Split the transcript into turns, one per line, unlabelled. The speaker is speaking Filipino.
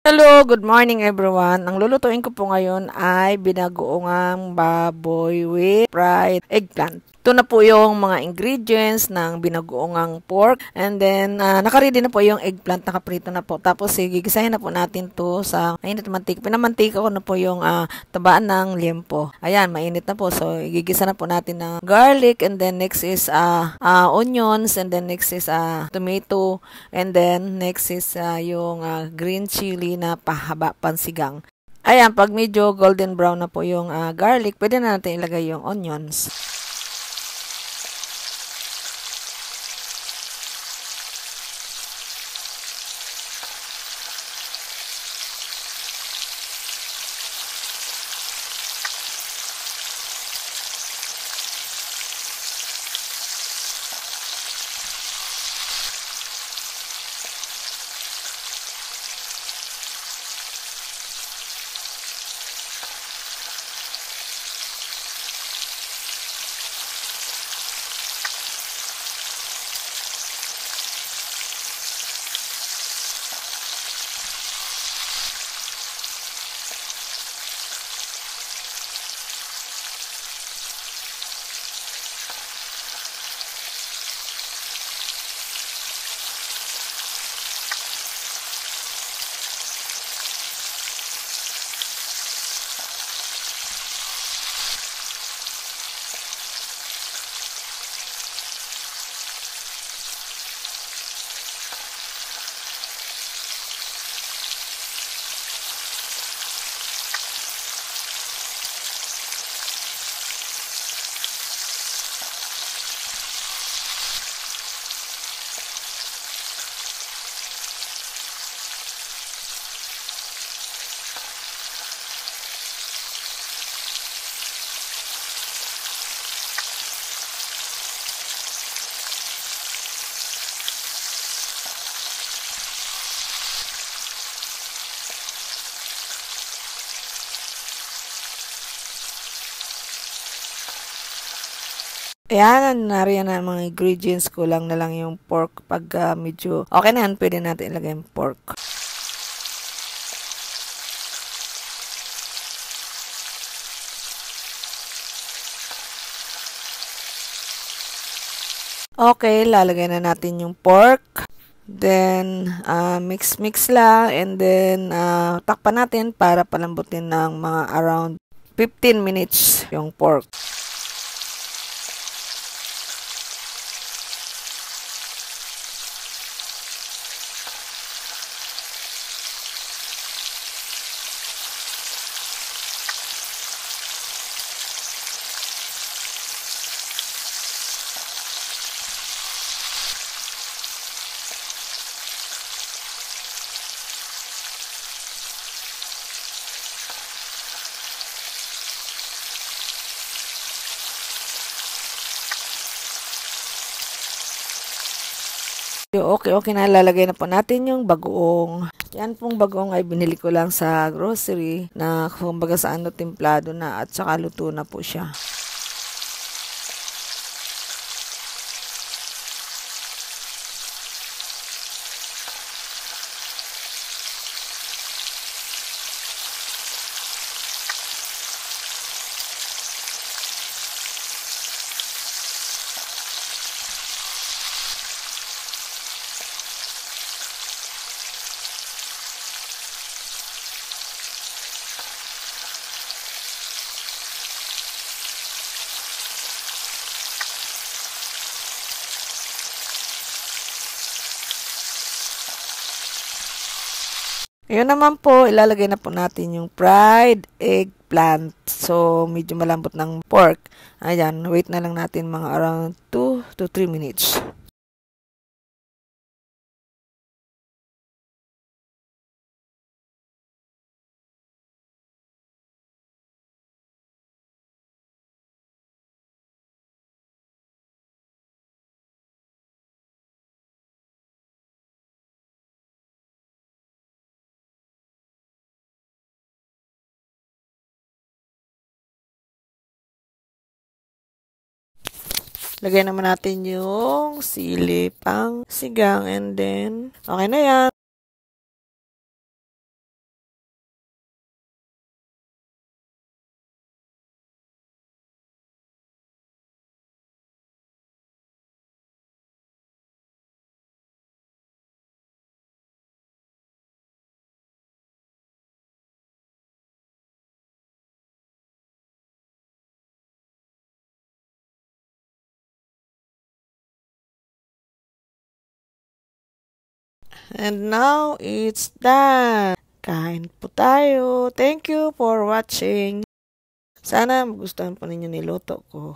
Hello, good morning everyone. Ang lulutuin ko po ngayon ay binagoongang baboy with fried eggplant. Ito na po yung mga ingredients ng binagoongang pork. And then, nakaready na po yung eggplant, nakaprito na po. Tapos, gigisahin na po natin to sa mainit na mantika. Pinamantika ko na po yung tabaan ng liempo. Ayan, mainit na po. So, igigisa na po natin ng garlic. And then, next is onions. And then, next is tomato. And then, next is yung green chili na pahaba pansigang. Ayan, pag medyo golden brown na po yung garlic, pwede na natin ilagay yung onions. Ayan, nariyan na ang mga ingredients. Kulang na lang yung pork. Pag medyo okay na yan, pwede natin ilagay yung pork. Okay, lalagay na natin yung pork. Then, mix-mix lang. And then, takpan natin para palambutin ng mga around 15 minutes yung pork. Okay na, lalagay na po natin yung bagoong. Yan pong bagoong ay binili ko lang sa grocery na kumbaga sa templado na at saka luto na po siya. Ngayon naman po, ilalagay na po natin yung fried eggplant. So, medyo malambot ng pork. Ayan, wait na lang natin mga around 2 to 3 minutes. Lagay naman natin yung sili pang sigang and then, okay na yan. And now, it's done. Kain po tayo. Thank you for watching. Sana magustuhan po ninyo niluto ko.